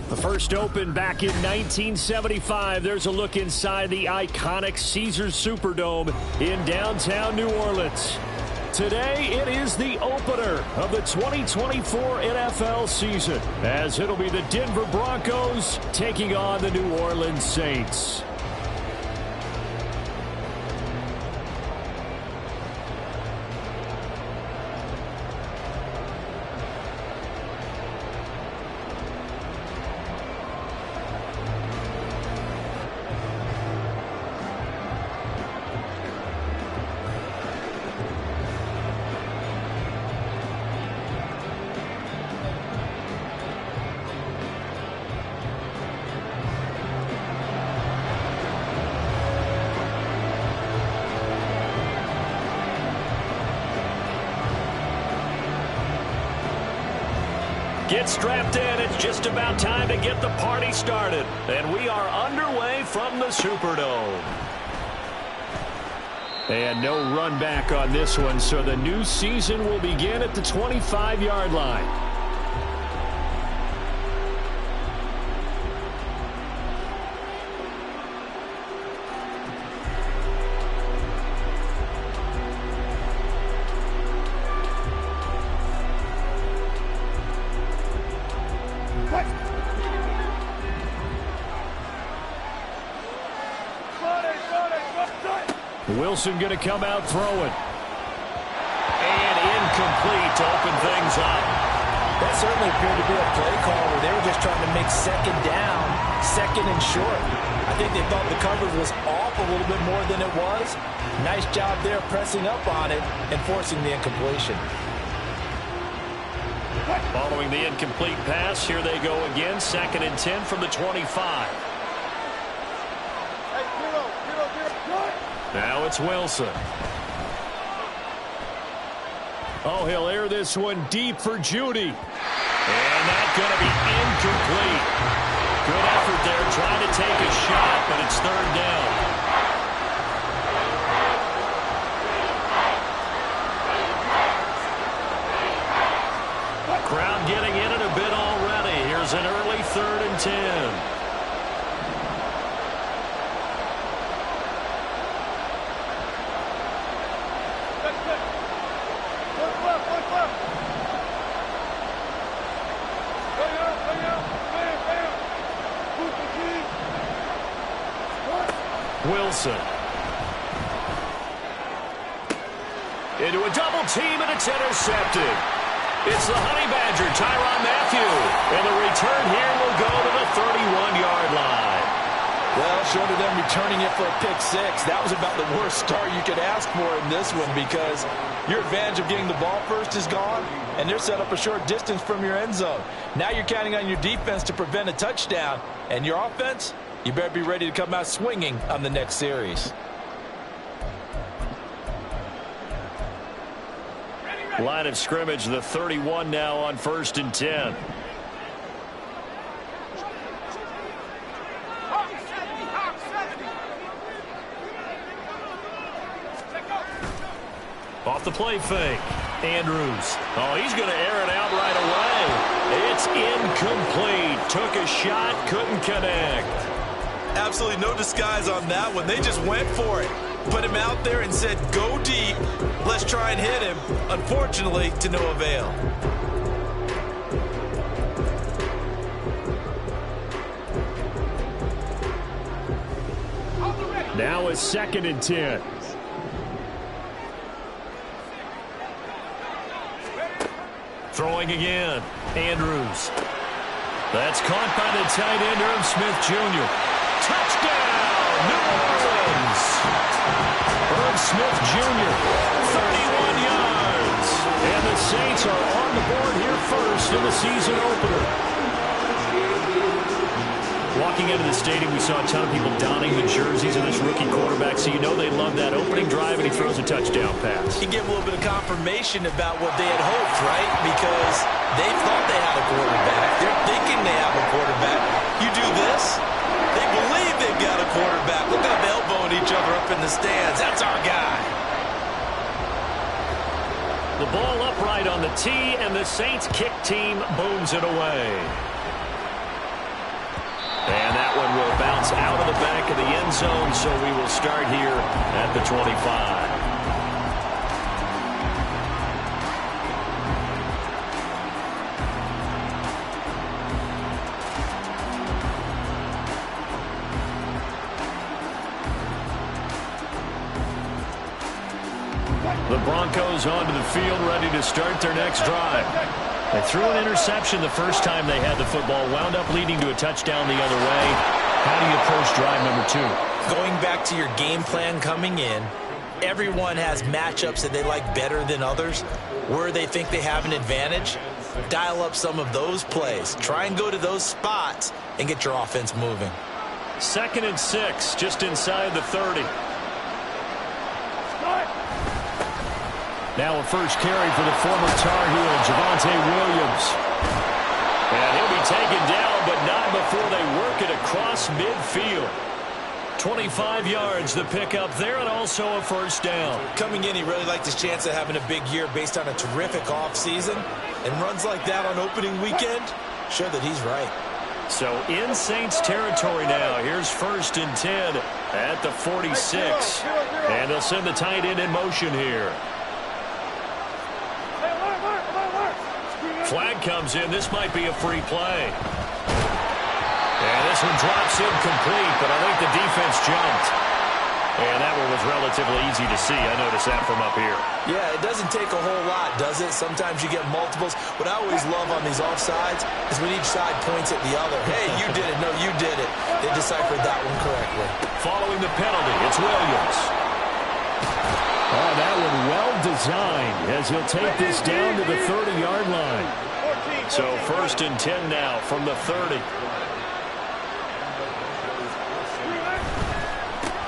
The first opened back in 1975. There's a look inside the iconic Caesars Superdome in downtown New Orleans. Today, it is the opener of the 2024 NFL season, as it'll be the Denver Broncos taking on the New Orleans Saints. Get strapped in. It's just about time to get the party started. And we are underway from the Superdome. And no run back on this one, so the new season will begin at the 25-yard line. Wilson going to come out throwing. And incomplete to open things up. That certainly appeared to be a play call where they were just trying to make second down, second and short. I think they thought the coverage was off a little bit more than it was. Nice job there pressing up on it and forcing the incompletion. Following the incomplete pass, here they go again. 2nd and 10 from the 25. Now it's Wilson. Oh, he'll air this one deep for Judy. And that's going to be incomplete. Good effort there trying to take a shot, but it's 3rd down. and 10. Wilson. Into a double team, and it's intercepted. It's the Honey Badger, Tyrann Mathieu. And the return here will go to the 31-yard line. Well, short of them returning it for a pick six, that was about the worst start you could ask for in this one, because your advantage of getting the ball first is gone, and they're set up a short distance from your end zone. Now you're counting on your defense to prevent a touchdown, and your offense, you better be ready to come out swinging on the next series. Line of scrimmage, the 31 now on 1st and 10. Off the play fake. Andrews. Oh, he's going to air it out right away. It's incomplete. Took a shot, couldn't connect. Absolutely no disguise on that one. They just went for it. Put him out there and said, go deep. Let's try and hit him. Unfortunately, to no avail. Now it's 2nd and 10. Throwing again. Andrews. That's caught by the tight end, Irv Smith Jr. Touchdown, New Orleans. Irv Smith Jr., 31 yards. And the Saints are on the board here first in the season opener. Walking into the stadium, we saw a ton of people donning the jerseys of this rookie quarterback, so you know they love that opening drive, and he throws a touchdown pass. He gave a little bit of confirmation about what they had hoped, right? Because they thought they had a quarterback. They're thinking they have a quarterback. You do this, they believe they've got a quarterback. Look at them elbowing each other up in the stands. That's our guy. The ball upright on the tee, and the Saints kick team booms it away. And that one will bounce out of the back of the end zone, so we will start here at the 25. The Broncos onto the field, ready to start their next drive. They threw an interception the first time they had the football, wound up leading to a touchdown the other way. How do you approach drive number 2? Going back to your game plan coming in, everyone has matchups that they like better than others. Where they think they have an advantage, dial up some of those plays. Try and go to those spots and get your offense moving. 2nd and 6, just inside the 30. Now a first carry for the former Tar Heel, Javonte Williams. And he'll be taken down, but not before they work it across midfield. 25 yards, the pickup there, and also a first down. Coming in, he really liked his chance of having a big year based on a terrific offseason. And runs like that on opening weekend show that he's right. So in Saints territory now. Here's 1st and 10 at the 46. And they'll send the tight end in motion here. Flag comes in. This might be a free play. And this one drops incomplete, but I think the defense jumped. And that one was relatively easy to see. I noticed that from up here. Yeah, it doesn't take a whole lot, does it? Sometimes you get multiples. What I always love on these offsides is when each side points at the other. Hey, you did it. No, you did it. They deciphered that one correctly. Following the penalty, it's Williams. Oh, that one well designed as he'll take this down to the 30-yard line. So 1st and 10 now from the 30.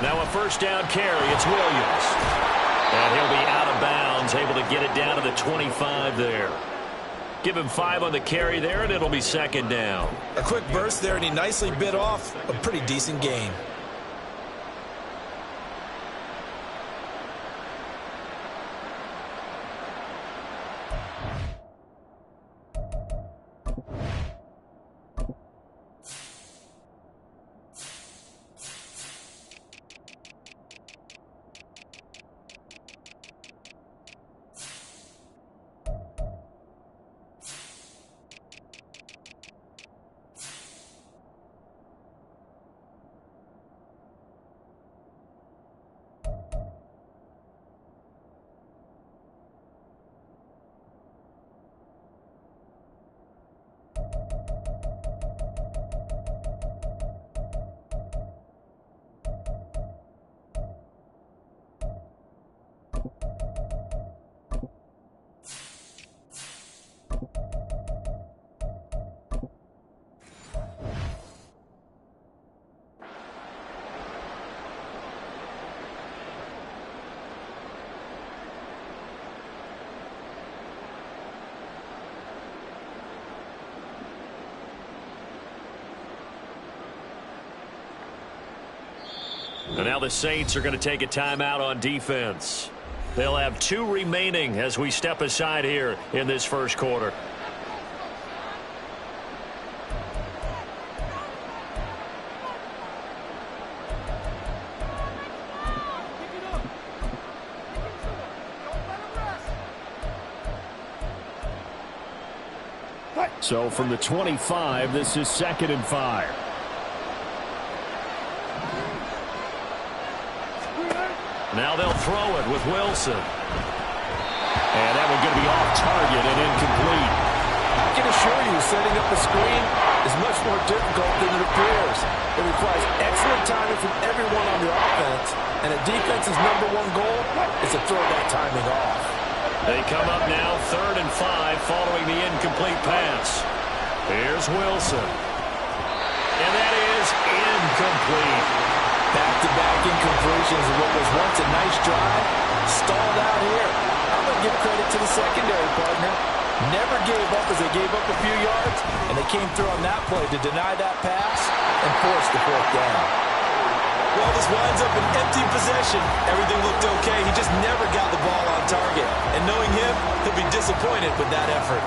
Now a first down carry. It's Williams. And he'll be out of bounds, able to get it down to the 25 there. Give him 5 on the carry there, and it'll be 2nd down. A quick burst there, and he nicely bit off a pretty decent gain. And now the Saints are going to take a timeout on defense. They'll have 2 remaining as we step aside here in this first quarter. So from the 25, this is 2nd and 5. Now they'll throw it with Wilson. And that one's going to be off target and incomplete. I can assure you, setting up a screen is much more difficult than it appears. It requires excellent timing from everyone on the offense, and a defense's #1 goal is to throw that timing off. They come up now 3rd and 5 following the incomplete pass. Here's Wilson. And that is incomplete. Back-to-back incompletions of what was once a nice drive. Stalled out here. I'm going to give credit to the secondary partner. Never gave up as they gave up a few yards, and they came through on that play to deny that pass and force the 4th down. Well, this winds up an empty possession. Everything looked okay. He just never got the ball on target. And knowing him, he'll be disappointed with that effort.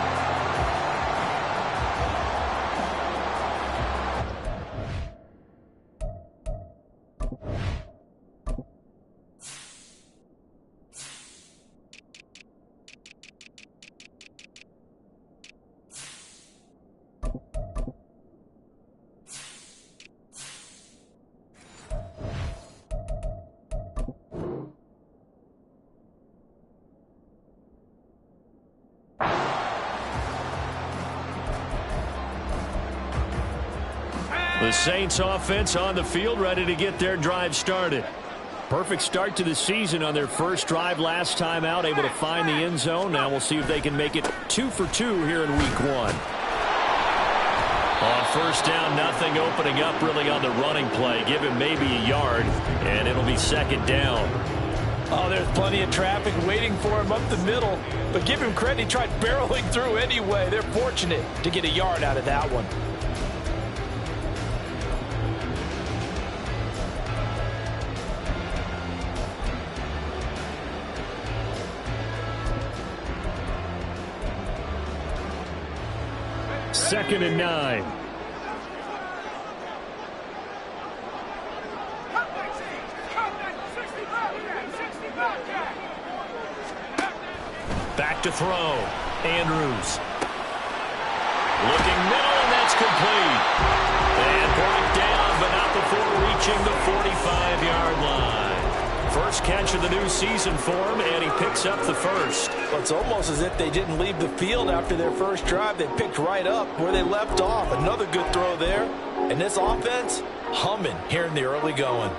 The Saints offense on the field, ready to get their drive started. Perfect start to the season on their first drive last time out, able to find the end zone. Now we'll see if they can make it 2 for 2 here in week 1. On first down, nothing opening up really on the running play. Give him maybe a yard, and it'll be 2nd down. Oh, there's plenty of traffic waiting for him up the middle. But give him credit, he tried barreling through anyway. They're fortunate to get a yard out of that one. Second and 9. Back to throw. Andrews. Looking middle, and that's complete. And brought down, but not before reaching the 45-yard line. First catch of the new season for him, and he picks up the first. Well, it's almost as if they didn't leave the field after their first drive. They picked right up where they left off. Another good throw there. And this offense, humming here in the early going.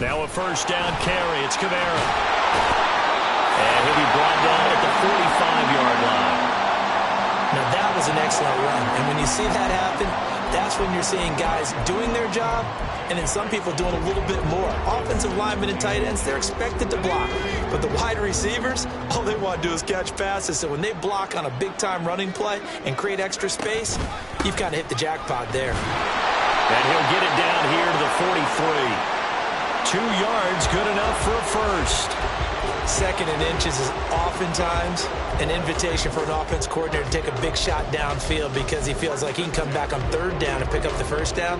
Now a first down carry. It's Kamara. And he'll be brought down at the 45-yard line. Now that was an excellent run. And when you see that happen, that's when you're seeing guys doing their job and then some people doing a little bit more. Offensive linemen and tight ends, they're expected to block. But the wide receivers, all they want to do is catch passes. So when they block on a big-time running play and create extra space, you've kind of hit the jackpot there. And he'll get it down here to the 43. 2 yards, good enough for a first. 2nd and inches is oftentimes an invitation for an offense coordinator to take a big shot downfield because he feels like he can come back on 3rd down and pick up the first down.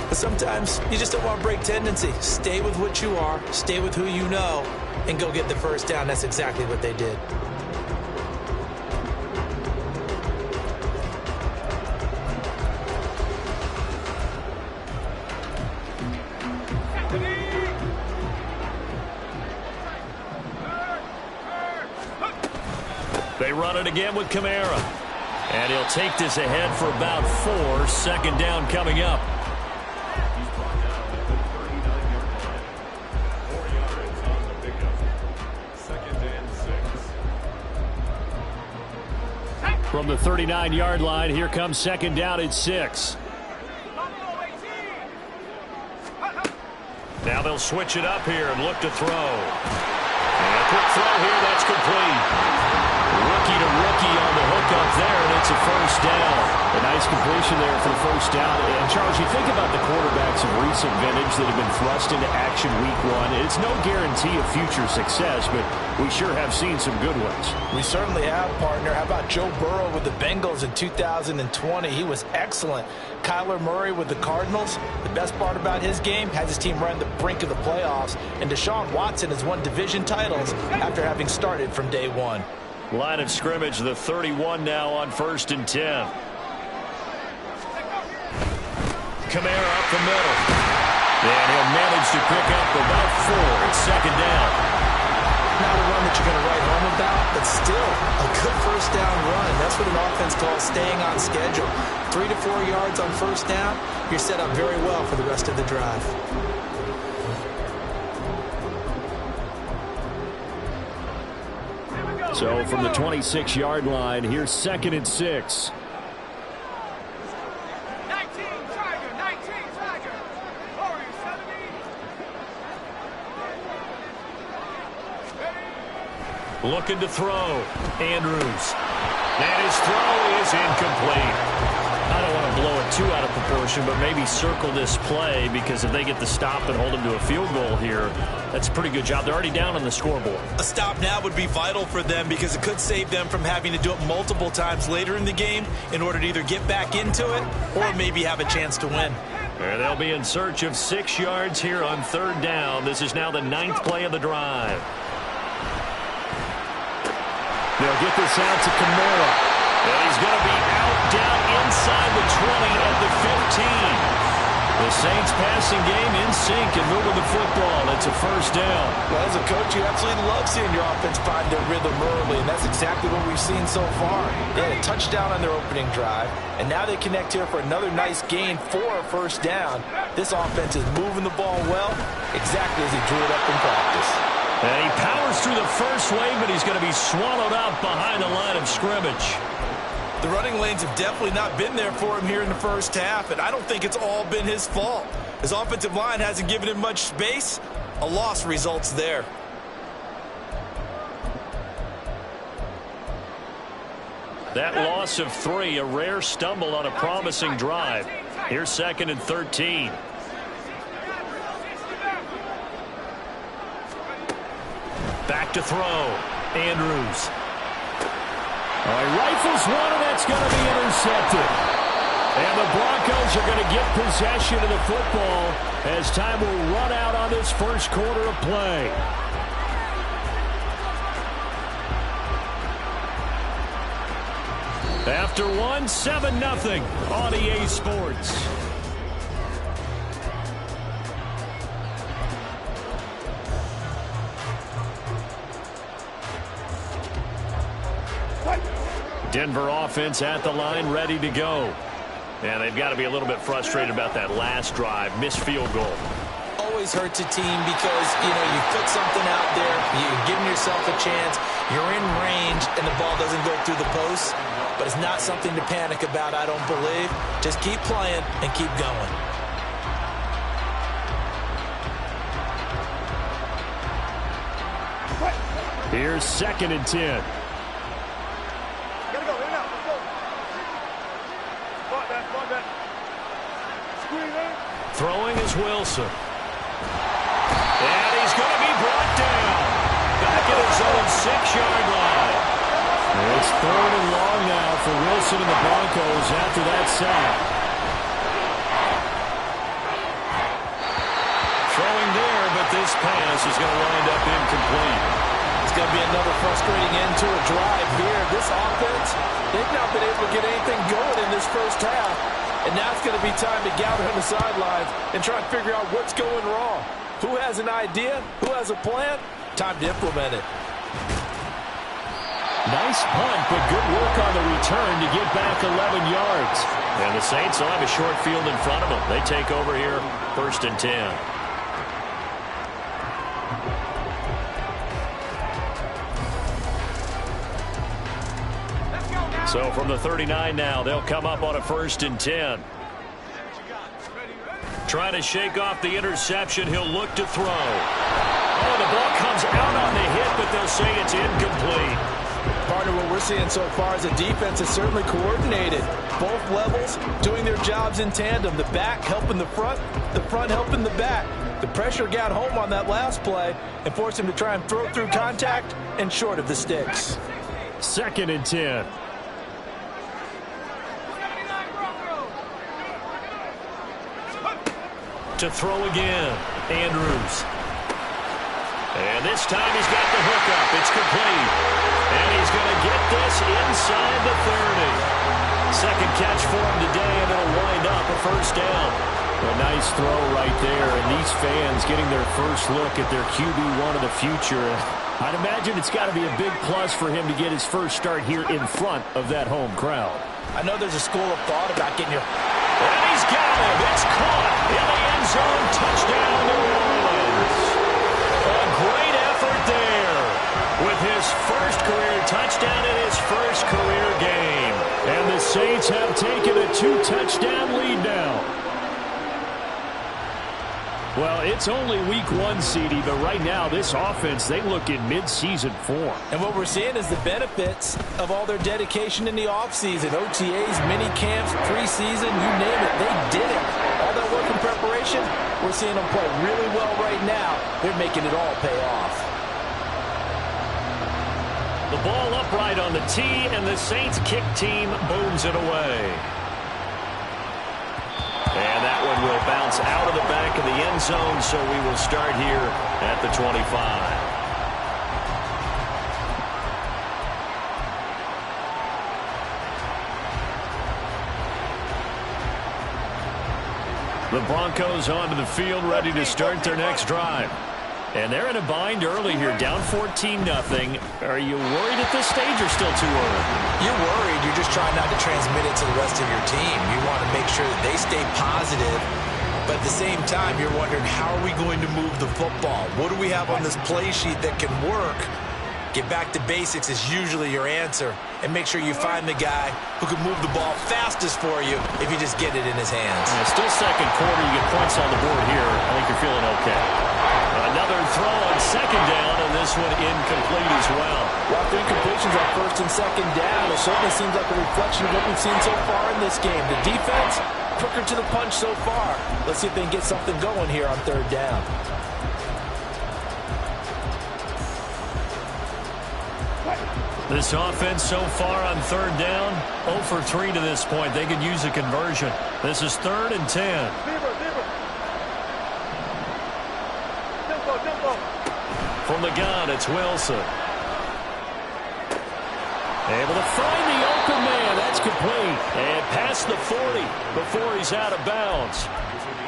But sometimes you just don't want to break tendency. Stay with what you are, stay with who you know, and go get the first down. That's exactly what they did. They run it again with Kamara. And he'll take this ahead for about 4. 2nd down coming up. From the 39-yard line, here comes 2nd down at 6. Now they'll switch it up here and look to throw. And a quick throw here, that's complete. Rookie to rookie on the hook up there, and it's a first down. A nice completion there for the first down. And, Charles, you think about the quarterbacks of recent vintage that have been thrust into action week one. It's no guarantee of future success, but we sure have seen some good ones. We certainly have, partner. How about Joe Burrow with the Bengals in 2020? He was excellent. Kyler Murray with the Cardinals. The best part about his game, has his team right on the brink of the playoffs. And Deshaun Watson has won division titles after having started from day one. Line of scrimmage, the 31 now on 1st and 10. Kamara up the middle. And he'll manage to pick up about 4. It's 2nd down. Not a run that you're going to write home about, but still a good first down run. That's what an offense calls staying on schedule. 3 to 4 yards on first down, you're set up very well for the rest of the drive. So from the 26-yard line, here's 2nd and 6. 19 Tiger. Looking to throw. Andrews. And his throw is incomplete. I don't want to blow it too out of proportion, but maybe circle this play, because if they get the stop and hold them to a field goal here, that's a pretty good job. They're already down on the scoreboard. A stop now would be vital for them, because it could save them from having to do it multiple times later in the game in order to either get back into it or maybe have a chance to win. And they'll be in search of 6 yards here on 3rd down. This is now the 9th play of the drive. They'll get this out to Kamara. And he's going to be out down inside the 20 at the 15. The Saints passing game in sync and moving the football. It's a first down. Well, as a coach, you absolutely love seeing your offense find their rhythm early, and that's exactly what we've seen so far. They had a touchdown on their opening drive, and now they connect here for another nice gain for a first down. This offense is moving the ball well, exactly as he drew it up in practice. And he powers through the first wave, but he's going to be swallowed up behind the line of scrimmage. The running lanes have definitely not been there for him here in the first half, and I don't think it's all been his fault. His offensive line hasn't given him much space. A loss results there. That loss of 3, a rare stumble on a promising drive. Here's 2nd and 13. Back to throw. Andrews. All right, rifles one, and that's going to be intercepted. And the Broncos are going to get possession of the football as time will run out on this first quarter of play. After one, 7-0 on EA Sports. Denver offense at the line, ready to go. And they've got to be a little bit frustrated about that last drive, missed field goal. Always hurts a team because, you put something out there, you're giving yourself a chance, you're in range, and the ball doesn't go through the post. But it's not something to panic about, I don't believe. Just keep playing and keep going. Here's 2nd and 10. Throwing is Wilson. And he's going to be brought down. Back at his own 6-yard line. It's 3rd and long now for Wilson and the Broncos after that sack. Throwing there, but this pass is going to wind up incomplete. It's going to be another frustrating end to a drive here. This offense, they've not been able to get anything going in this first half. And now it's going to be time to gather on the sidelines and try and figure out what's going wrong. Who has an idea? Who has a plan? Time to implement it. Nice punt, but good work on the return to get back 11 yards. And the Saints will have a short field in front of them. They take over here, 1st and 10. So from the 39 now, they'll come up on a 1st and 10. Trying to shake off the interception. He'll look to throw. Oh, the ball comes out on the hit, but they'll say it's incomplete. Partner, what we're seeing so far is the defense is certainly coordinated. Both levels doing their jobs in tandem. The back helping the front helping the back. The pressure got home on that last play and forced him to try and throw through contact and short of the sticks. 2nd and 10. To throw again, Andrews. And this time he's got the hook up. It's complete. And he's going to get this inside the 30. Second catch for him today, and it'll wind up a first down. A nice throw right there, and these fans getting their first look at their QB1 of the future. I'd imagine it's got to be a big plus for him to get his first start here in front of that home crowd. I know there's a school of thought about getting your... And he's got him. It's caught in the end zone. Touchdown, New Orleans. A great effort there with his first career touchdown in his first career game. And the Saints have taken a 2-touchdown lead now. Well, it's only week 1, CD, but right now this offense, they look in mid-season form. And what we're seeing is the benefits of all their dedication in the offseason. OTAs, mini camps, preseason, you name it, they did it. All that work in preparation, we're seeing them play really well right now. They're making it all pay off. The ball upright on the tee, and the Saints kick team booms it away. And that one will bounce out of the back of the end zone, so we will start here at the 25. The Broncos onto the field, ready to start their next drive. And they're in a bind early here, down 14-0. Are you worried at this stage or still too early? You're worried. You're just trying not to transmit it to the rest of your team. You want to make sure that they stay positive. But at the same time, you're wondering, how are we going to move the football? What do we have on this play sheet that can work? Get back to basics is usually your answer. And make sure you find the guy who can move the ball fastest for you if you just get it in his hands. Yeah, still second quarter. You get points on the board here. I think you're feeling okay. Another throw on second down, and this one incomplete as well. Well, 3 completions on first and second down. It certainly seems like a reflection of what we've seen so far in this game. The defense, quicker to the punch so far. Let's see if they can get something going here on 3rd down. This offense so far on 3rd down, 0 for 3 to this point. They could use a conversion. This is 3rd and 10. From the gun, it's Wilson. Able to find the open man. That's complete. And past the 40 before he's out of bounds.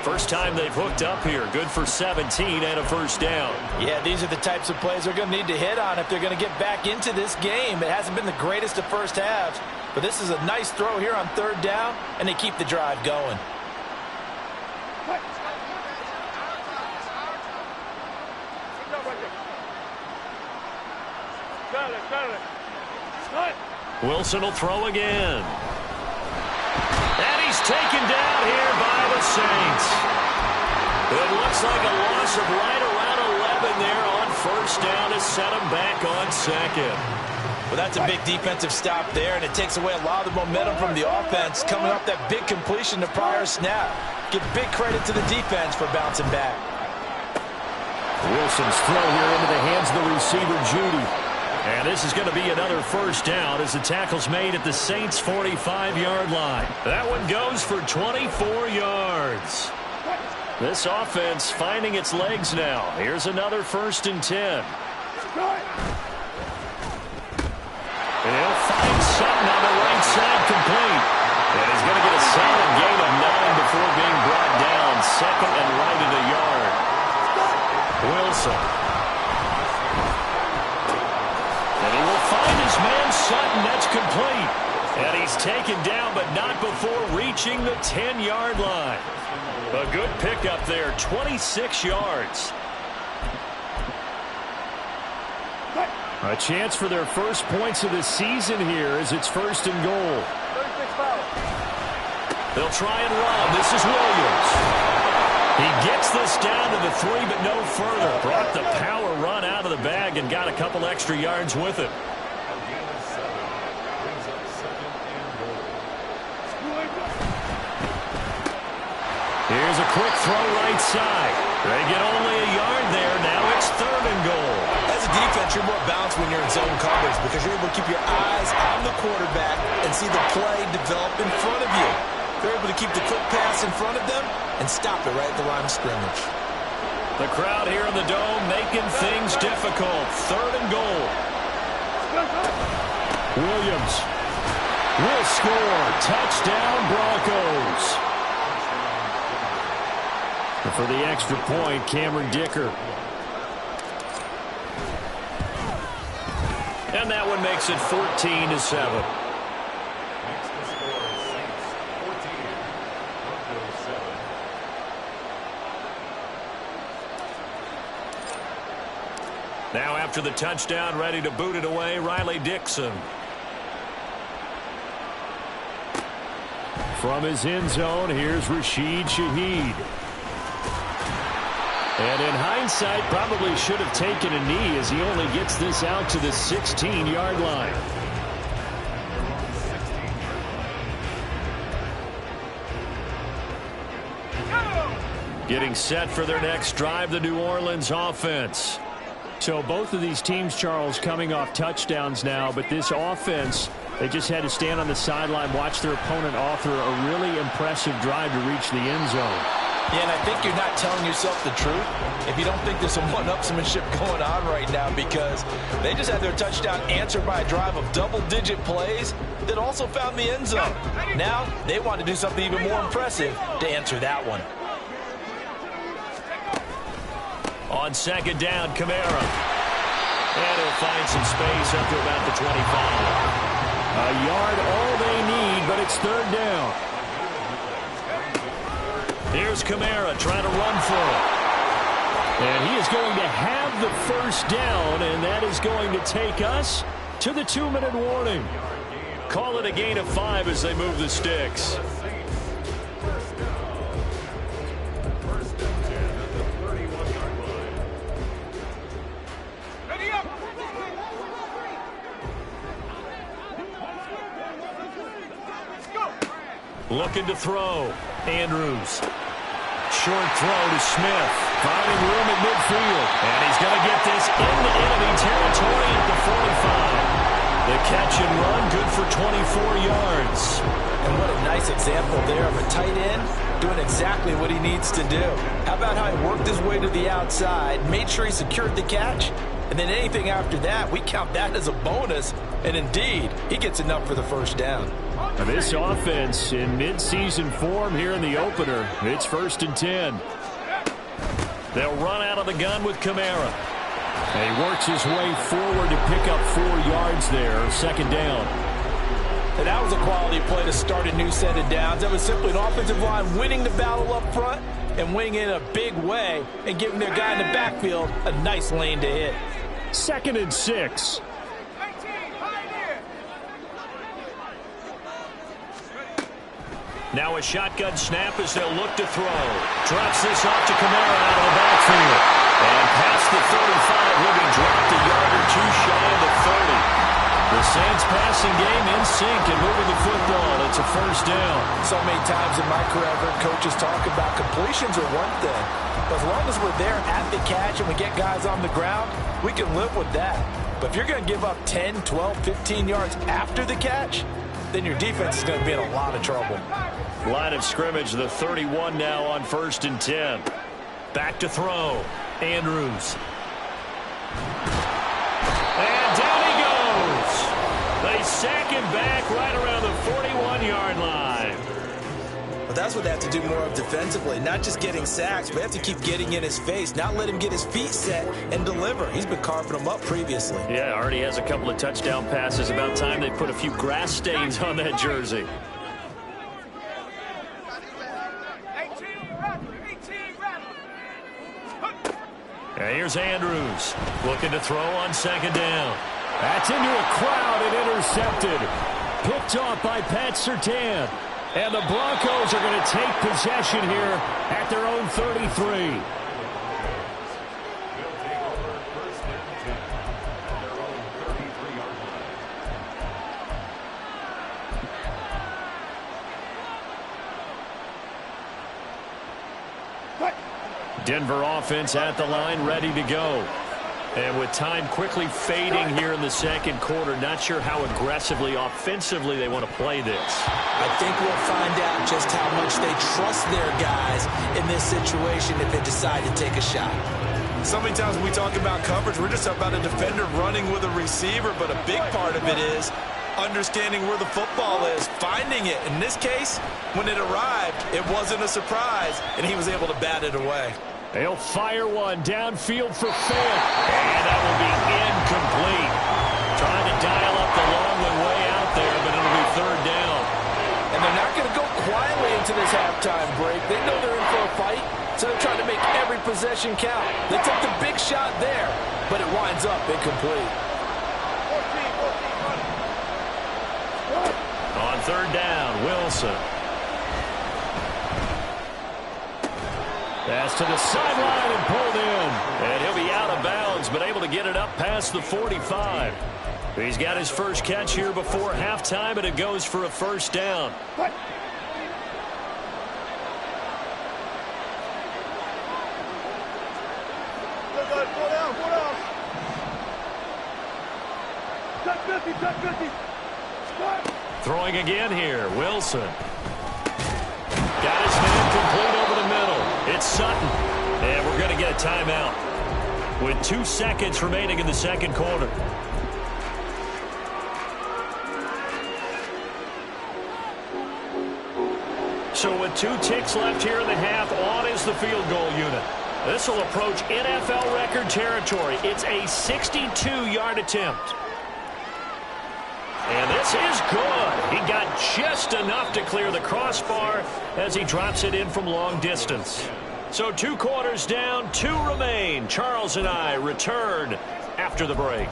First time they've hooked up here. Good for 17 and a first down. Yeah, these are the types of plays they're going to need to hit on if they're going to get back into this game. It hasn't been the greatest of first halves, but this is a nice throw here on 3rd down, and they keep the drive going. Wilson will throw again. And he's taken down here by the Saints. It looks like a loss of right around 11 there on first down to set him back on second. Well, that's a big defensive stop there, and it takes away a lot of the momentum from the offense coming off that big completion the prior snap. Give big credit to the defense for bouncing back. Wilson's throw here into the hands of the receiver, Judy. And this is going to be another first down as the tackle's made at the Saints' 45-yard line. That one goes for 24 yards. This offense finding its legs now. Here's another 1st and 10. And he'll find Sutton on the right side complete. And he's going to get a solid gain of 9 before being brought down. 2nd and right at a yard. Wilson. And he will find his man Sutton. That's complete. And he's taken down, but not before reaching the 10-yard line. A good pickup there, 26 yards. A chance for their first points of the season here as it's 1st and goal. They'll try and run. This is Williams. He gets this down to the 3, but no further. Brought the power run out of the bag and got a couple extra yards with it. Here's a quick throw right side. They get only a yard there. Now it's 3rd and goal. As a defense, you're more balanced when you're in zone coverage because you're able to keep your eyes on the quarterback and see the play develop in front of you. They're able to keep the quick pass in front of them and stop it right at the line of scrimmage. The crowd here in the Dome making things difficult. 3rd and goal. Williams will score. Touchdown, Broncos. For the extra point, Cameron Dicker. And that one makes it 14-7. Now after the touchdown, ready to boot it away, Riley Dixon. From his end zone, here's Rashid Shaheed. And in hindsight, probably should have taken a knee as he only gets this out to the 16-yard line. Getting set for their next drive, the New Orleans offense. So both of these teams, Charles, coming off touchdowns now, but this offense, they just had to stand on the sideline, watch their opponent author a really impressive drive to reach the end zone. Yeah, and I think you're not telling yourself the truth if you don't think there's some one-upsmanship going on right now, because they just had their touchdown answered by a drive of double-digit plays that also found the end zone. Now they want to do something even more impressive to answer that one. On 2nd down, Kamara. And he'll find some space up to about the 25. A yard all they need, but it's 3rd down. Here's Kamara trying to run for it. And he is going to have the 1st down, and that is going to take us to the 2-minute warning. Call it a gain of 5 as they move the sticks. Looking to throw. Andrews. Short throw to Smith. Finding room at midfield. And he's going to get this into enemy territory at the 45. The catch and run, good for 24 yards. And what a nice example there of a tight end doing exactly what he needs to do. How about how he worked his way to the outside, made sure he secured the catch, and then anything after that, we count that as a bonus. And indeed, he gets enough for the 1st down. Now this offense in mid-season form here in the opener. It's 1st and 10. They'll run out of the gun with Kamara. And he works his way forward to pick up 4 yards there. 2nd down. And that was a quality play to start a new set of downs. That was simply an offensive line winning the battle up front and winning in a big way and giving their guy in the backfield a nice lane to hit. 2nd and 6. Now a shotgun snap as they'll look to throw. Drops this off to Kamara out of the backfield. And past the 35, will be dropped a yard or 2 shy of the 30. The Saints passing game in sync and moving the football. It's a 1st down. So many times in my career, I've heard coaches talk about completions are one thing. But as long as we're there at the catch and we get guys on the ground, we can live with that. But if you're going to give up 10, 12, 15 yards after the catch, then your defense is going to be in a lot of trouble. Line of scrimmage, the 31 now on 1st and 10. Back to throw. Andrews. And down he goes. They sack him back right around the 41-yard line. But that's what they have to do more of defensively. Not just getting sacks, but they have to keep getting in his face. Not let him get his feet set and deliver. He's been carving them up previously. Yeah, already has a couple of touchdown passes. About time they put a few grass stains on that jersey. And here's Andrews looking to throw on 2nd down. That's into a crowd and intercepted. Picked off by Pat Surtain. And the Broncos are going to take possession here at their own 33. Denver offense at the line, ready to go. And with time quickly fading here in the second quarter, not sure how aggressively, offensively they want to play this. I think we'll find out just how much they trust their guys in this situation if they decide to take a shot. So many times when we talk about coverage, we're just about a defender running with a receiver, but a big part of it is understanding where the football is, finding it. In this case, when it arrived, it wasn't a surprise, and he was able to bat it away. They'll fire one downfield for Fant. And that will be incomplete. Trying to dial up the long one way out there, but it'll be third down. And they're not going to go quietly into this halftime break. They know they're in for a fight, so they're trying to make every possession count. They took the big shot there, but it winds up incomplete. On third down, Wilson. Pass to the sideline and pulled in. And he'll be out of bounds, but able to get it up past the 45. He's got his first catch here before halftime, and it goes for a first down. Throwing again here, Wilson. Got his man complete over the middle. It's Sutton. And we're going to get a timeout with 2 seconds remaining in the second quarter. So with 2 ticks left here in the half, on is the field goal unit. This will approach NFL record territory. It's a 62-yard attempt. And this is good. He got just enough to clear the crossbar as he drops it in from long distance. So 2 quarters down, 2 remain. Charles and I return after the break.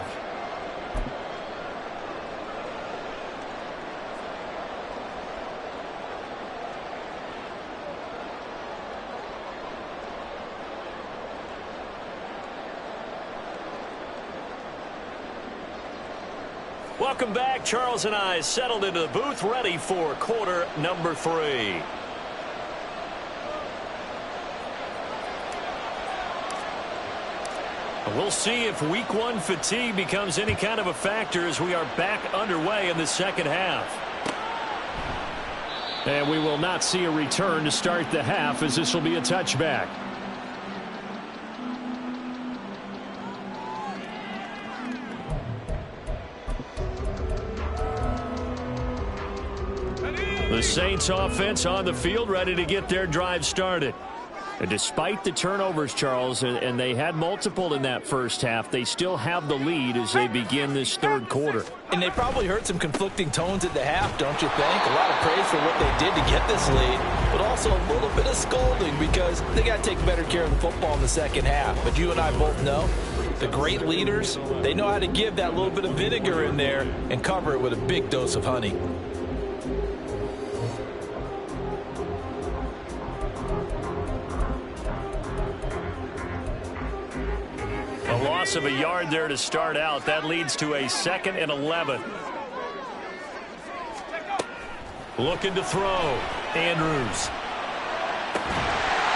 Welcome back. Charles and I settled into the booth, ready for quarter number 3. We'll see if week 1 fatigue becomes any kind of a factor as we are back underway in the second half. And we will not see a return to start the half, as this will be a touchback. The Saints offense on the field, ready to get their drive started. And despite the turnovers, Charles, and they had multiple in that first half, they still have the lead as they begin this third quarter. And they probably heard some conflicting tones at the half, don't you think? A lot of praise for what they did to get this lead, but also a little bit of scolding because they got to take better care of the football in the second half. But you and I both know the great leaders, they know how to give that little bit of vinegar in there and cover it with a big dose of honey. A loss of a yard there to start out. That leads to a 2nd and 11. Looking to throw. Andrews.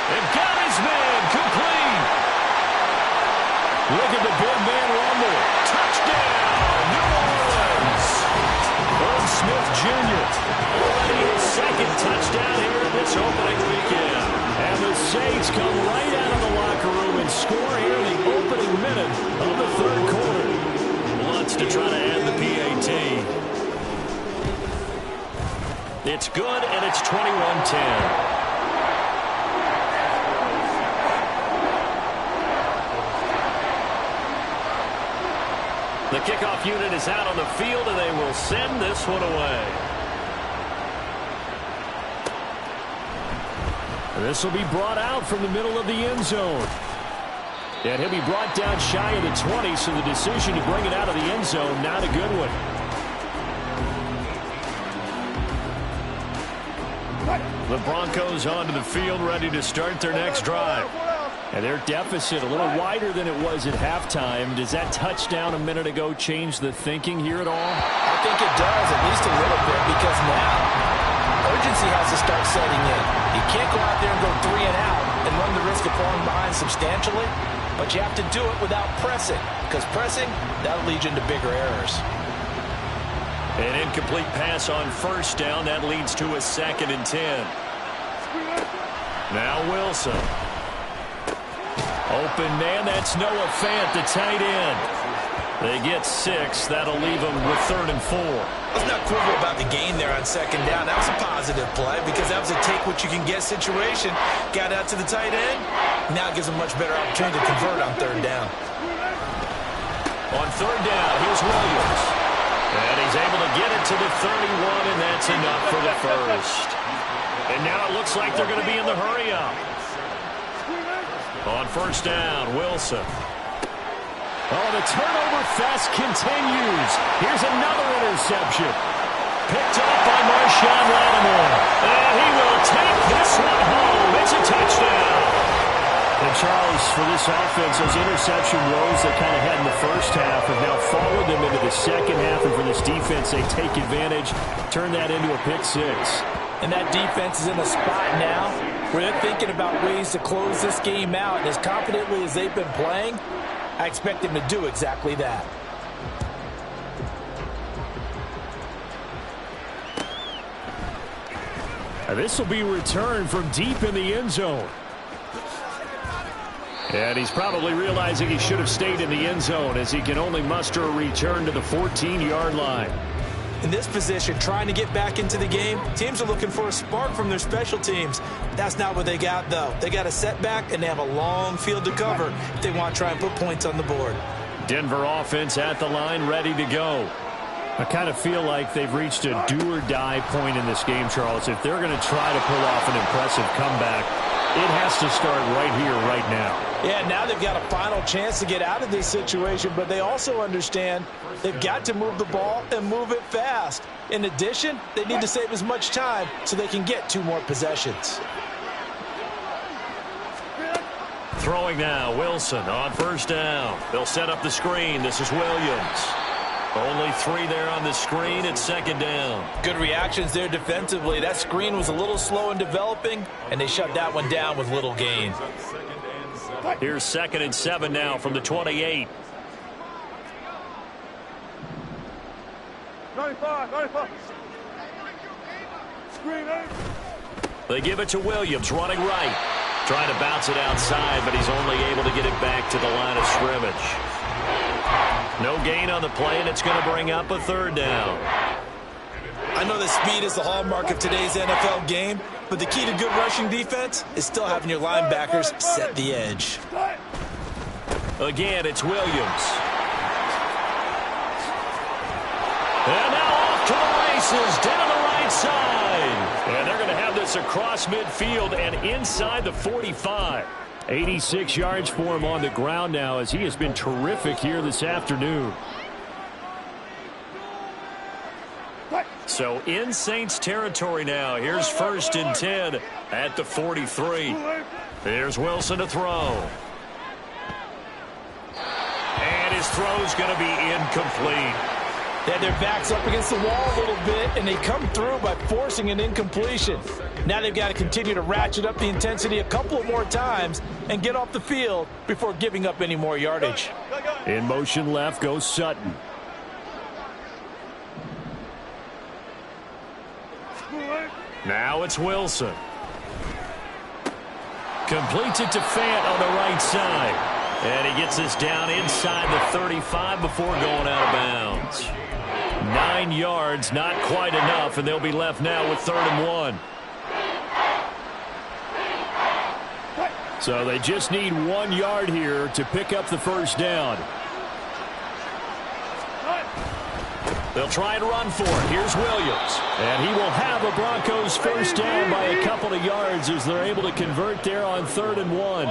And got his man complete. Look at the big man rumble. Touchdown, New Orleans. Irv Smith Jr. already his 2nd touchdown here in this opening weekend. And the Saints come right out of the locker room and score here in the opening minute of the third quarter. Wants to try to add the PAT. It's good, and it's 21-10. The kickoff unit is out on the field, and they will send this one away. This will be brought out from the middle of the end zone. And he'll be brought down shy of the 20, so the decision to bring it out of the end zone, not a good one. The Broncos onto the field, ready to start their next drive. And their deficit a little wider than it was at halftime. Does that touchdown a minute ago change the thinking here at all? I think it does, at least a little bit, because now urgency has to start setting in. You can't go out there and go 3 and out and run the risk of falling behind substantially, but you have to do it without pressing, because pressing, that'll lead you into bigger errors. An incomplete pass on first down. That leads to a 2nd and 10. Now Wilson. Open man, that's Noah Fant, the tight end. They get 6. That'll leave them with 3rd and 4. Let's not quibble about the gain there on 2nd down. That was a positive play because that was a take-what-you-can-get situation. Got out to the tight end. Now it gives them much better opportunity to convert on 3rd down. On 3rd down, here's Williams. And he's able to get it to the 31, and that's enough for the first. And now it looks like they're going to be in the hurry-up. On 1st down, Wilson. Oh, the turnover fest continues. Here's another interception. Picked up by Marshawn Lattimore. And he will take this one home. It's a touchdown. And Charles, for this offense, those interception woes they kind of had in the first half have now followed them into the second half. And for this defense, they take advantage, turn that into a pick 6. And that defense is in a spot now where they're thinking about ways to close this game out. And as confidently as they've been playing, I expect them to do exactly that. This will be returned from deep in the end zone. And he's probably realizing he should have stayed in the end zone as he can only muster a return to the 14-yard line. In this position, trying to get back into the game, teams are looking for a spark from their special teams. That's not what they got, though. They got a setback, and they have a long field to cover if they want to try and put points on the board. Denver offense at the line, ready to go. I kind of feel like they've reached a do-or-die point in this game, Charles. If they're going to try to pull off an impressive comeback, it has to start right here, right now. Yeah, now they've got a final chance to get out of this situation, but they also understand they've got to move the ball and move it fast. In addition, they need to save as much time so they can get 2 more possessions. Throwing now, Wilson on 1st down. They'll set up the screen. This is Williams. Only 3 there on the screen at 2nd down. Good reactions there defensively. That screen was a little slow in developing, and they shut that one down with little gain. Here's 2nd and 7 now from the 28. 95. Screen out. They give it to Williams, running right. Trying to bounce it outside, but he's only able to get it back to the line of scrimmage. No gain on the play, and it's going to bring up a 3rd down. I know that speed is the hallmark of today's NFL game, but the key to good rushing defense is still having your linebackers set the edge. Again, it's Williams. And now off to the races, down the right side. And they're going to have this across midfield and inside the 45. 86 yards for him on the ground now as he has been terrific here this afternoon. So in Saints territory now. Here's 1st and 10 at the 43. Here's Wilson to throw. And his throw's going to be incomplete. They had their backs up against the wall a little bit, and they come through by forcing an incompletion. Now they've got to continue to ratchet up the intensity a couple of more times and get off the field before giving up any more yardage. In motion left goes Sutton. Now it's Wilson. Completes it to Fant on the right side. And he gets this down inside the 35 before going out of bounds. 9 yards, not quite enough, and they'll be left now with 3rd and 1. So they just need 1 yard here to pick up the 1st down. They'll try and run for it. Here's Williams. And he will have a Broncos 1st down by a couple of yards as they're able to convert there on 3rd and 1.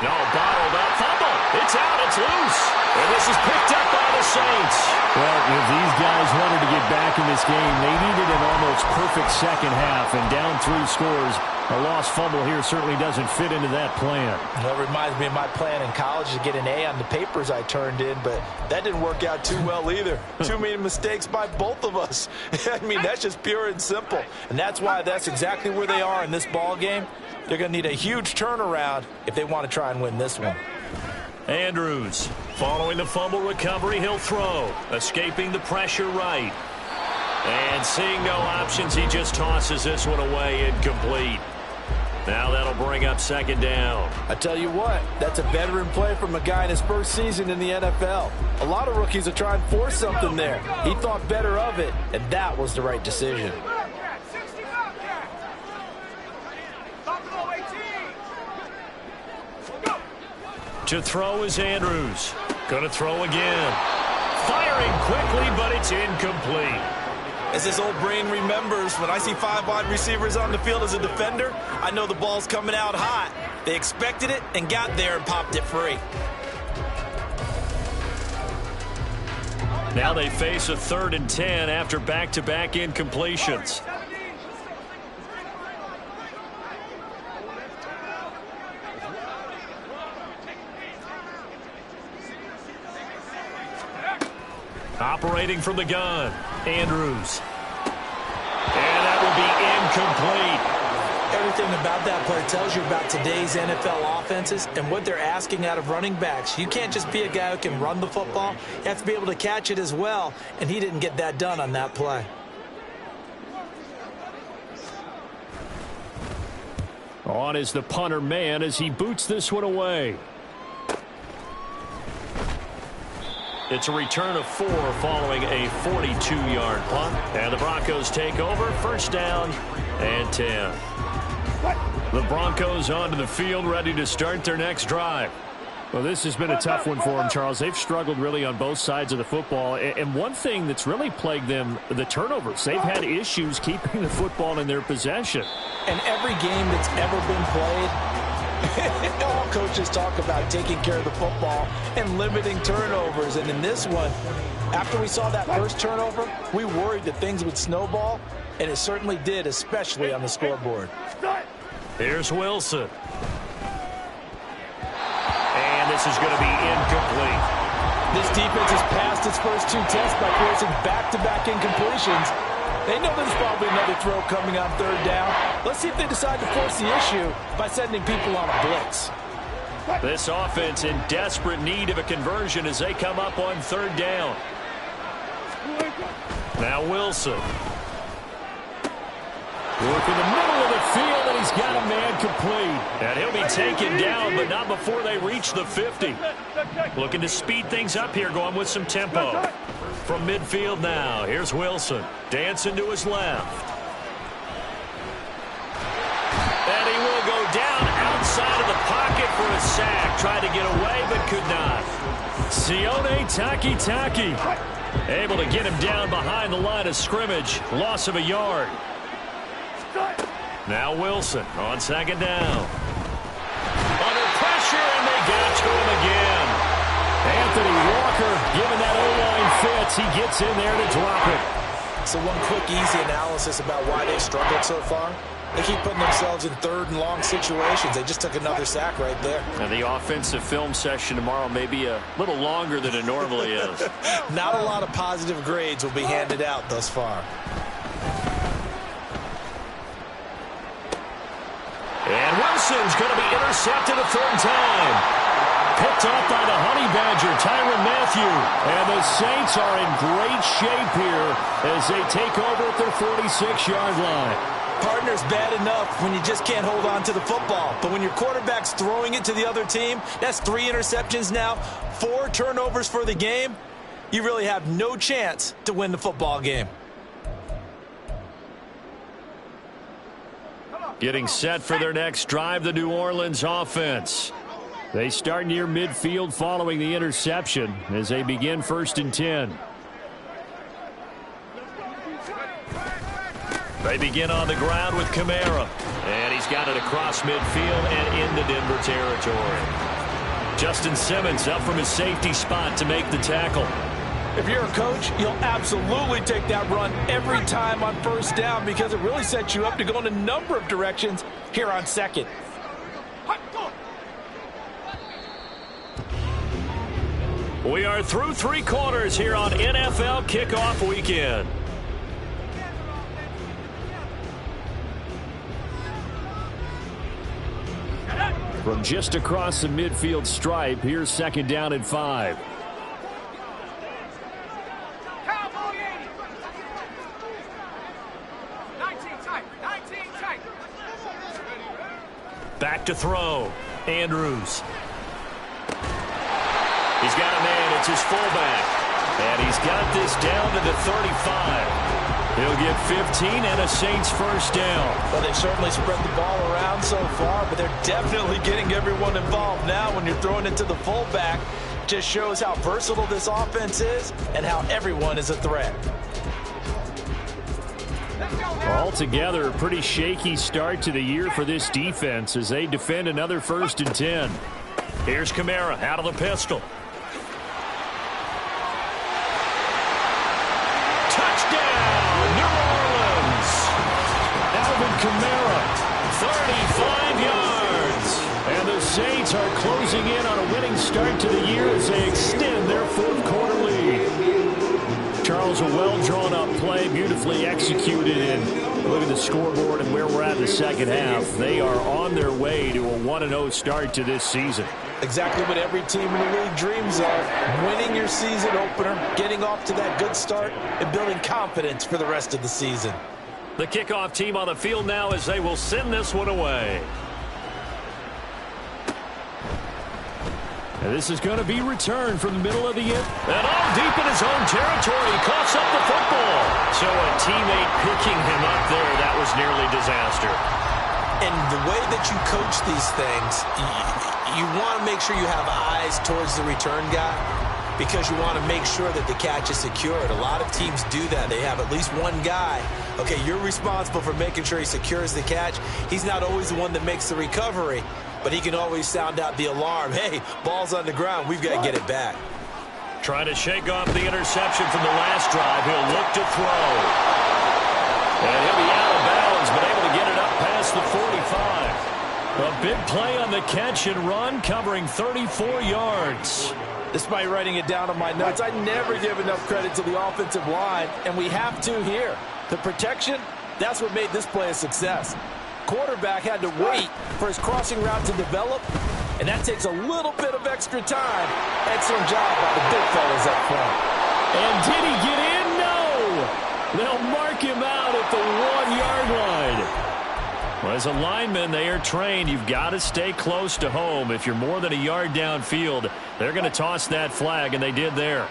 No, bottled up. Fumble. It's out. It's loose. And this is picked up by the Saints. Well, if these guys wanted to get back in this game, they needed an almost perfect second half, and down 3 scores. A lost fumble here certainly doesn't fit into that plan. That reminds me of my plan in college to get an A on the papers I turned in, but that didn't work out too well either. Too many mistakes by both of us. I mean, that's just pure and simple. And that's why that's exactly where they are in this ball game. They're going to need a huge turnaround if they want to try and win this one. Andrews, following the fumble recovery, he'll throw. Escaping the pressure right. And seeing no options, he just tosses this one away, incomplete. Now that'll bring up second down. I tell you what, that's a veteran play from a guy in his first season in the NFL. A lot of rookies are trying to force something there. He thought better of it, and that was the right decision. To throw is Andrews. Going to throw again. Firing quickly, but it's incomplete. As this old brain remembers, when I see 5 wide receivers on the field as a defender, I know the ball's coming out hot. They expected it and got there and popped it free. Now they face a 3rd and 10 after back-to-back incompletions. Operating from the gun, Andrews. And that will be incomplete. Everything about that play tells you about today's NFL offenses and what they're asking out of running backs. You can't just be a guy who can run the football. You have to be able to catch it as well, and he didn't get that done on that play. On is the punter man as he boots this one away. It's a return of 4 following a 42-yard punt. And the Broncos take over, first down and 10. The Broncos onto the field, ready to start their next drive. Well, this has been a tough one for them, Charles. They've struggled really on both sides of the football. And one thing that's really plagued them, the turnovers. They've had issues keeping the football in their possession. And every game that's ever been played, all coaches talk about taking care of the football and limiting turnovers. And in this one, after we saw that first turnover, we worried that things would snowball, and it certainly did, especially on the scoreboard. Here's Wilson. And this is going to be incomplete. This defense has passed its first 2 tests by forcing back-to-back incompletions. They know there's probably another throw coming on 3rd down. Let's see if they decide to force the issue by sending people on a blitz. This offense in desperate need of a conversion as they come up on 3rd down. Now Wilson. Work in the middle of the field, and he's got a man complete. And he'll be taken down, but not before they reach the 50. Looking to speed things up here, going with some tempo. From midfield now, here's Wilson. Dancing to his left. And he will go down outside of the pocket for a sack. Tried to get away, but could not. Sione Takitaki able to get him down behind the line of scrimmage. Loss of a yard. Now Wilson on 2nd down. Under pressure, and they got to him again. Anthony Walker giving that O-line fits. He gets in there to drop it. So one quick, easy analysis about why they struggled so far. They keep putting themselves in 3rd and long situations. They just took another sack right there. Now the offensive film session tomorrow may be a little longer than it normally is. Not a lot of positive grades will be handed out thus far. And Wilson's going to be intercepted a 3rd time. Picked off by the Honey Badger, Tyrann Mathieu. And the Saints are in great shape here as they take over at their 46-yard line. Partner's bad enough when you just can't hold on to the football. But when your quarterback's throwing it to the other team, that's 3 interceptions now, 4 turnovers for the game. You really have no chance to win the football game. Getting set for their next drive, the New Orleans offense. They start near midfield following the interception as they begin 1st and 10. They begin on the ground with Kamara. And he's got it across midfield and into Denver territory. Justin Simmons up from his safety spot to make the tackle. If you're a coach, you'll absolutely take that run every time on first down because it really sets you up to go in a number of directions here on second. We are through 3 quarters here on NFL Kickoff Weekend. From just across the midfield stripe, here's 2nd down and 5. Back to throw. Andrews. He's got a man. It's his fullback. And he's got this down to the 35. He'll get 15 and a Saints first down. Well, they've certainly spread the ball around so far, but they're definitely getting everyone involved now when you're throwing it to the fullback. Just shows how versatile this offense is and how everyone is a threat. Altogether, a pretty shaky start to the year for this defense as they defend another 1st and 10. Here's Kamara out of the pistol. Touchdown, New Orleans. Alvin Kamara, 35 yards. And the Saints are closing in on a winning start to the year as they extend their 4th quarter lead. Charles, a well-drawn-up play, beautifully executed, and look at the scoreboard and where we're at in the second half. They are on their way to a 1-0 start to this season. Exactly what every team in the league dreams of, winning your season opener, getting off to that good start, and building confidence for the rest of the season. The kickoff team on the field now as they will send this one away. And this is going to be returned from the middle of the end. And all deep in his own territory. He coughs up the football. So a teammate picking him up there, that was nearly disaster. And the way that you coach these things, you want to make sure you have eyes towards the return guy because you want to make sure that the catch is secured. A lot of teams do that. They have at least one guy. Okay, you're responsible for making sure he secures the catch. He's not always the one that makes the recovery, but he can always sound out the alarm. Hey, ball's on the ground. We've got to get it back. Trying to shake off the interception from the last drive. He'll look to throw. And he'll be out of bounds, but able to get it up past the 45. A big play on the catch and run, covering 34 yards. Despite writing it down on my notes, I never give enough credit to the offensive line, and we have to here. The protection, that's what made this play a success. Quarterback had to wait for his crossing route to develop, and that takes a little bit of extra time. Excellent job by the big fellas up front. And did he get in? No! They'll mark him out at the 1-yard line. Well, as a lineman, they are trained. You've got to stay close to home. If you're more than a yard downfield, they're going to toss that flag, and they did there.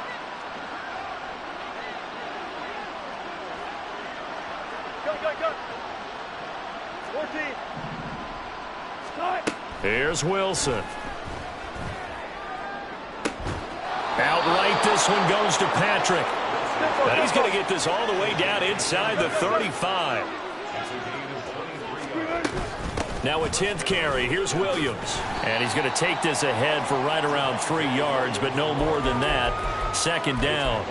Here's Wilson. Outright, this one goes to Patrick. And he's going to get this all the way down inside the 35. Now a 10th carry. Here's Williams. And he's going to take this ahead for right around 3 yards, but no more than that. 2nd down.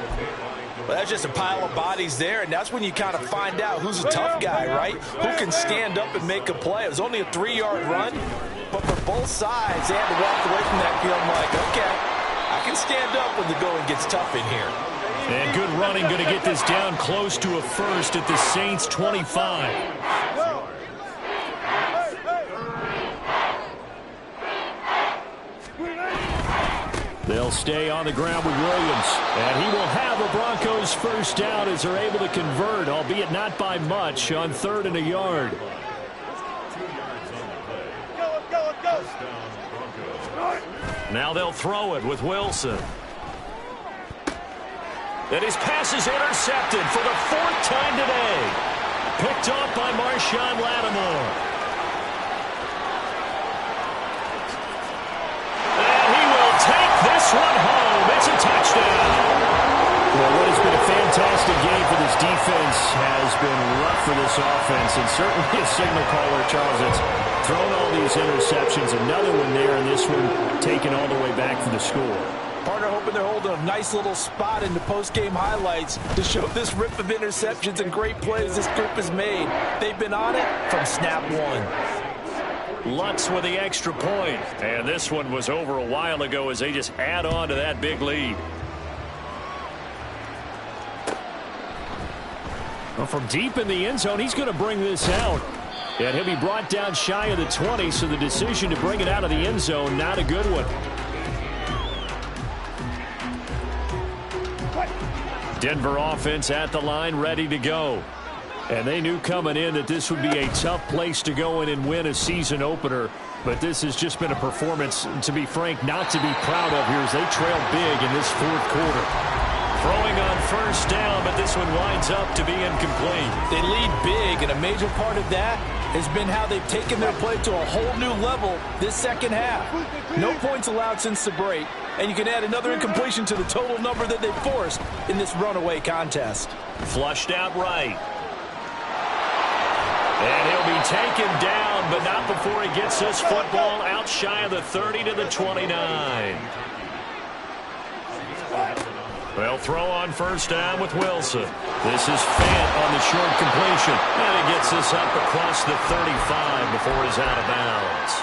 Well, that's just a pile of bodies there, and that's when you kind of find out who's a tough guy, right? Who can stand up and make a play. It was only a 3-yard run, but for both sides, they had to walk away from that feeling like, okay, I can stand up when the going gets tough in here. And good running, going to get this down close to a first at the Saints' 25. They'll stay on the ground with Williams. And he will have a Broncos first down as they're able to convert, albeit not by much, on 3rd and a yard. Now they'll throw it with Wilson. And his pass is intercepted for the 4th time today. Picked off by Marshawn Lattimore. This one home. It's a touchdown. Well, what has been a fantastic game for this defense has been rough for this offense, and certainly a signal caller, Charles. It's thrown all these interceptions. Another one there, and this one taken all the way back for the score. Partner hoping they're holding a nice little spot in the post-game highlights to show this rip of interceptions and great plays this group has made. They've been on it from snap one. Lutz with the extra point. And this one was over a while ago as they just add on to that big lead. Well, from deep in the end zone, he's going to bring this out. And he'll be brought down shy of the 20, so the decision to bring it out of the end zone, not a good one. Denver offense at the line, ready to go. And they knew coming in that this would be a tough place to go in and win a season opener. But this has just been a performance, to be frank, not to be proud of here as they trail big in this fourth quarter. Throwing on first down, but this one winds up to be incomplete. They lead big, and a major part of that has been how they've taken their play to a whole new level this second half. No points allowed since the break, and you can add another incompletion to the total number that they forced in this runaway contest. Flushed out right. And he'll be taken down, but not before he gets this football out shy of the 30 to the 29. They'll throw on first down with Wilson. This is Fant on the short completion. And he gets this up across the 35 before he's out of bounds.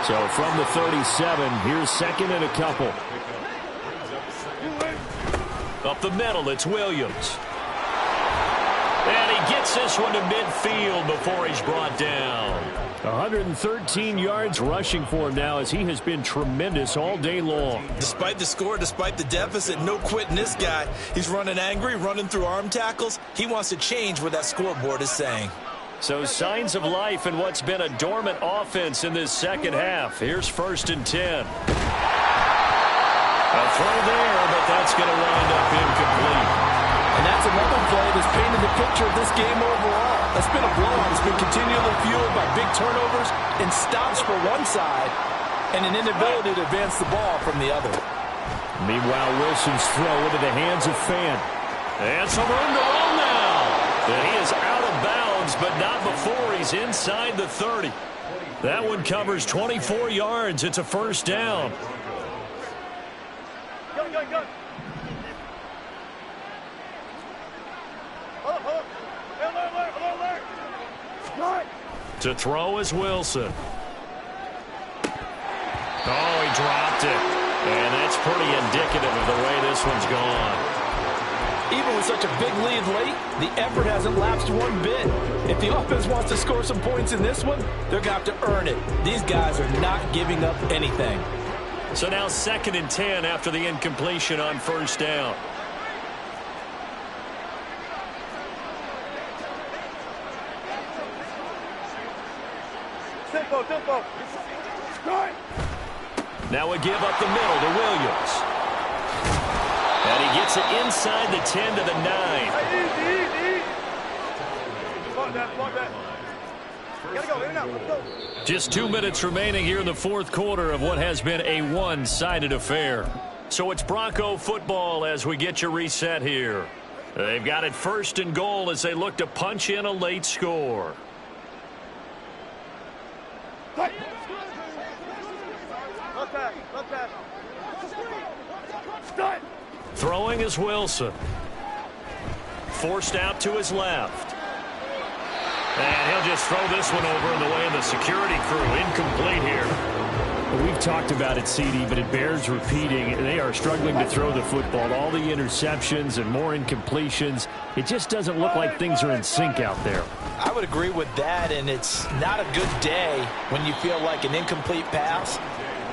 So from the 37, here's second and a couple. Up the middle, it's Williams. And he gets this one to midfield before he's brought down. 113 yards rushing for him now as he has been tremendous all day long. Despite the score, despite the deficit, no quitting this guy. He's running angry, running through arm tackles. He wants to change what that scoreboard is saying. So signs of life in what's been a dormant offense in this second half. Here's first and 10. A throw there, but that's going to wind up incomplete. And that's another play that's painted the picture of this game overall. It's been a blowout. It's been continually fueled by big turnovers and stops for one side and an inability to advance the ball from the other. Meanwhile, Wilson's throw into the hands of Fant. And some room to run now. And he is out of bounds, but not before he's inside the 30. That one covers 24 yards. It's a first down. Go. To throw is Wilson. Oh, he dropped it. And that's pretty indicative of the way this one's gone. Even with such a big lead late, the effort hasn't lapsed one bit. If the offense wants to score some points in this one, they're going to have to earn it. These guys are not giving up anything. So now second and 10 after the incompletion on first down. Tempo. Now a give up the middle to Williams. And he gets it inside the 10 to the 9. Easy. Block that. Gotta go, in and out, let's go. Just 2 minutes remaining here in the fourth quarter of what has been a one-sided affair. So it's Bronco football as we get you reset here. They've got it first and goal as they look to punch in a late score. Throwing is Wilson. Forced out to his left. And he'll just throw this one over in the way of the security crew. Incomplete here. Well, we've talked about it, CD, but it bears repeating. They are struggling to throw the football. All the interceptions and more incompletions. It just doesn't look like things are in sync out there. I would agree with that, and it's not a good day when you feel like an incomplete pass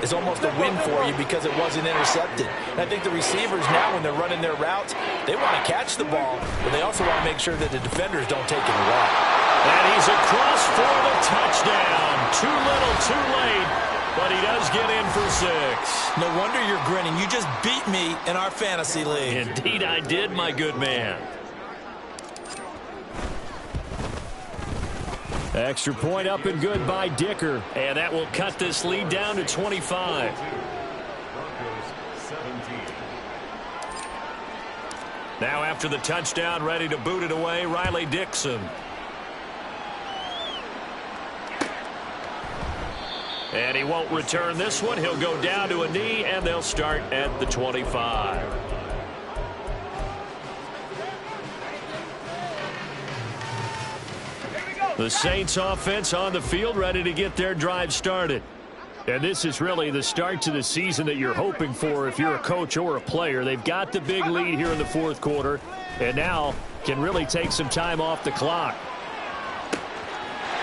is almost a win for you because it wasn't intercepted. And I think the receivers now, when they're running their routes, they want to catch the ball, but they also want to make sure that the defenders don't take it away. And he's across for the touchdown. Too little, too late, but he does get in for 6. No wonder you're grinning. You just beat me in our fantasy league. Indeed I did, my good man. Extra point up and good by Dicker. And that will cut this lead down to 25. Now after the touchdown, ready to boot it away, Riley Dixon. And he won't return this one. He'll go down to a knee, and they'll start at the 25. The Saints offense on the field, ready to get their drive started. And this is really the start to the season that you're hoping for if you're a coach or a player. They've got the big lead here in the fourth quarter, and now can really take some time off the clock.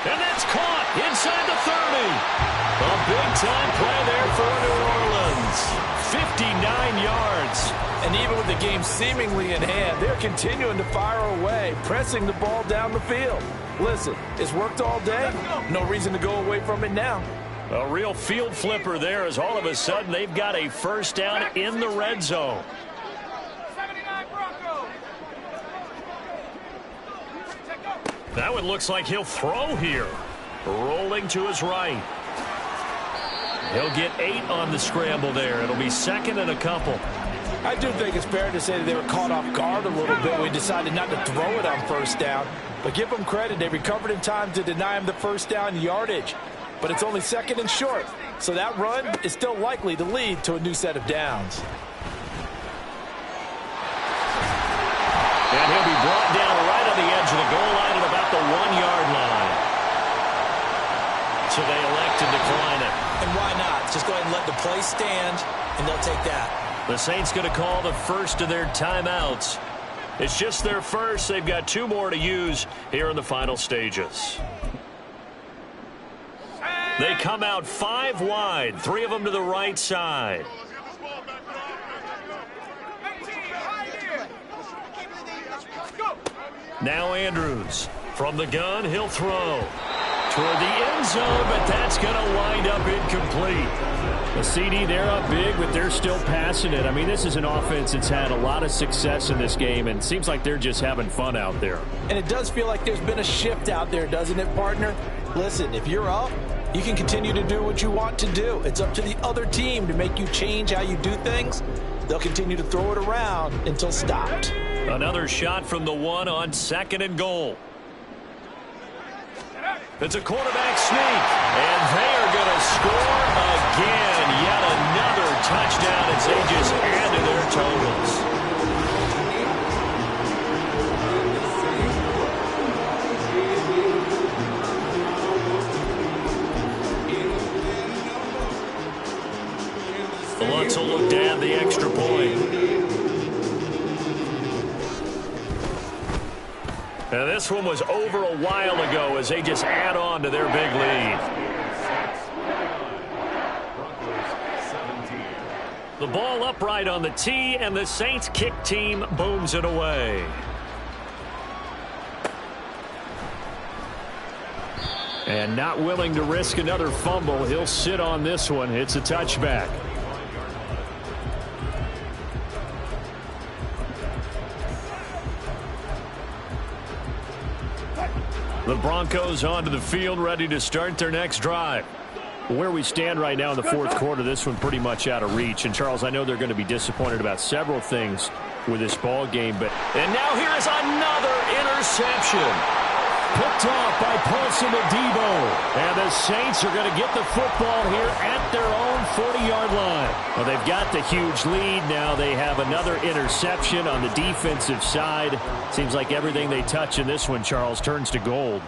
And that's caught inside the 30. A big-time play there for New Orleans. 59 yards. And even with the game seemingly in hand, they're continuing to fire away, pressing the ball down the field. Listen, it's worked all day. No reason to go away from it now. A real field flipper there as all of a sudden they've got a first down in the red zone. That one looks like he'll throw here. Rolling to his right. He'll get 8 on the scramble there. It'll be second and a couple. I do think it's fair to say that they were caught off guard a little bit when we decided not to throw it on first down. But give them credit. They recovered in time to deny him the first down yardage. But it's only second and short. So that run is still likely to lead to a new set of downs. And he'll be brought down right on the edge of the goal line at about the 1-yard line. So they elect to decline it. And why not? Just go ahead and let the play stand, and they'll take that. The Saints going to call the first of their timeouts. It's just their first. They've got 2 more to use here in the final stages. They come out 5 wide, 3 of them to the right side. Now Andrews from the gun, he'll throw toward the end zone, but that's going to wind up incomplete. The CD, they're up big, but they're still passing it. I mean, this is an offense that's had a lot of success in this game, and it seems like they're just having fun out there. And it does feel like there's been a shift out there, doesn't it, partner? Listen, if you're up, you can continue to do what you want to do. It's up to the other team to make you change how you do things. They'll continue to throw it around until stopped. Another shot from the 1 on 2nd and goal. It's a quarterback sneak, and they are going to score again. Yet another touchdown as they just add to their totals. The Lutz will look to add the extra point. And this one was over a while ago as they just add on to their big lead. The ball upright on the tee, and the Saints kick team booms it away. And not willing to risk another fumble, he'll sit on this one. It's a touchback. The Broncos onto the field, ready to start their next drive. Where we stand right now in the fourth quarter, this one pretty much out of reach. And, Charles, I know they're going to be disappointed about several things with this ball game. And now here is another interception. Picked off by Paulson Adebo. And the Saints are going to get the football here at their own 40-yard line. Well, they've got the huge lead. Now they have another interception on the defensive side. Seems like everything they touch in this one, Charles, turns to gold.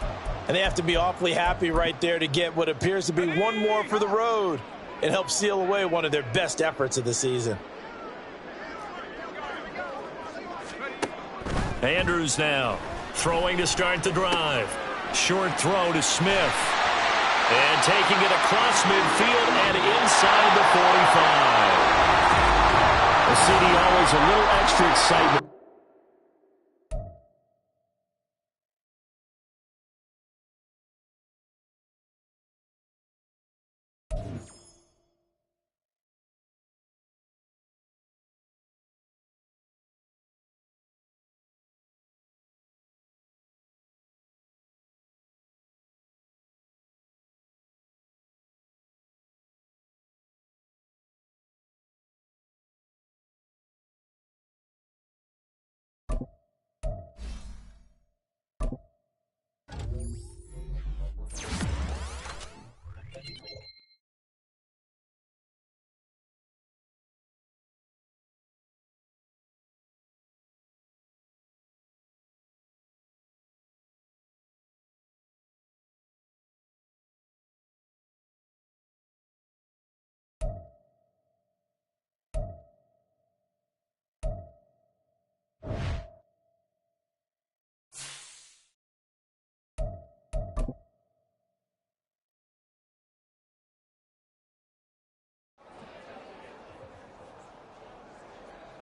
And they have to be awfully happy right there to get what appears to be one more for the road. It helps seal away one of their best efforts of the season. Andrews now throwing to start the drive. Short throw to Smith. And taking it across midfield and inside the 45. The CD always a little extra excitement.